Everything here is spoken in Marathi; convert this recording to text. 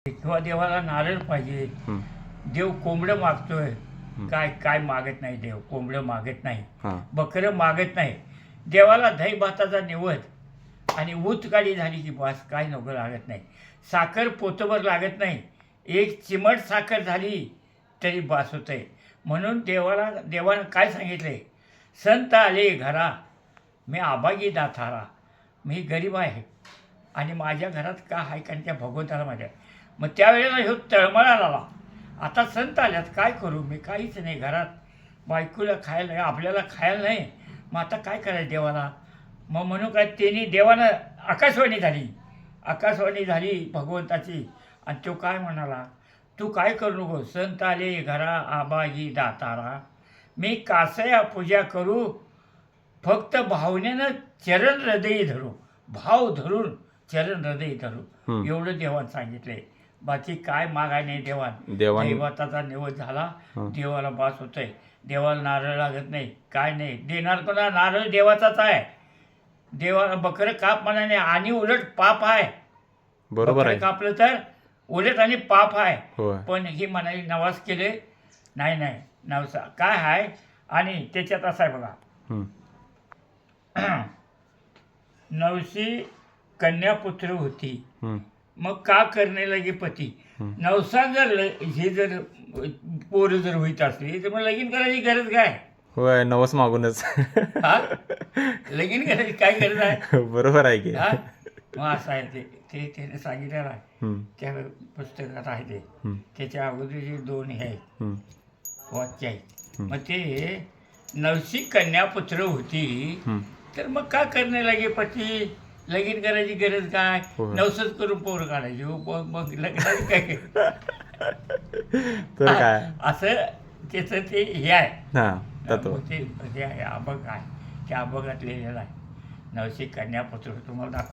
किंवा देवाला नारळ पाहिजे. देव कोंबडं मागतोय. काय काय मागत नाही देव. कोंबडं मागत नाही, बकरं मागत नाही. देवाला दही भाताचा निवद आणि ऊत काढी झाली की बस, काय नको लागत नाही. साखर पोतभर लागत नाही, एक चिमट साखर झाली तरी बास होतंय. म्हणून देवानं काय सांगितलंय, संत आले घरा मी आबागी दाथारा. मी गरीब आहे आणि माझ्या घरात का आहे कारण त्या भगवंताला माझ्या. मग त्यावेळेला ह्यो तळमळाला आला. आता संत आल्यात काय करू, मी काहीच नाही घरात, बायकोला खायला नाही, आपल्याला खायला नाही, मग आता काय करायचं देवाला. मग म्हणून काय त्यांनी देवानं आकाशवाणी झाली भगवंताची. आणि तो काय म्हणाला, तू काय करू नको, संत आले घरा आबागी दातारा. मी कासया पूजा करू, फक्त भावनेनं चरण हृदयी धरू. भाव धरून चरण हृदयी धरू, एवढं देवान सांगितलंय. बाकी काय मागाय नाही देवान. दैवताचा निवड झाला, देवाला बास होतंय. देवाला नारळ लागत नाही, काय नाही. देणार कोणा, नारळ देवाचाच आहे. देवाला बकरं काप म्हणाने आणि उलट पाप आहे. बरोबर आहे, कापलं तर उलट आणि पाप आहे. पण ही म्हणाली नवाज केले नाही नवसा काय आहे. आणि त्याच्यात असं आहे बघा, नवसी कन्यापुत्र होती, मग का करणे लगे पती. नवसा जर हे जर पोरं जर होईत असली तर मग लगीन करायची गरज काय. होय, नवस मागूनच लगीन करायची काय गरज आहे. बरोबर आहे की. मग असं आहे ते त्याने सांगितलेलं आहे त्या पुस्तकात आहे ते. त्याच्या अगोदरचे दोन हे आहेत वाक्य आहेत. मग ते नवसी कन्यापुत्र होती तर मग का करणे लागे पती. लगीन करायची गरज काय, नवसच करून पोरं काढायची. मग लग्नाची काय तर काय असं त्याचं ते हे आहे. तत्व ते हे आहे, अभंग आहे. त्या अभंगात लिहिलेलं आहे. नवसी कन्यापुत्र तुम्हाला दाखव.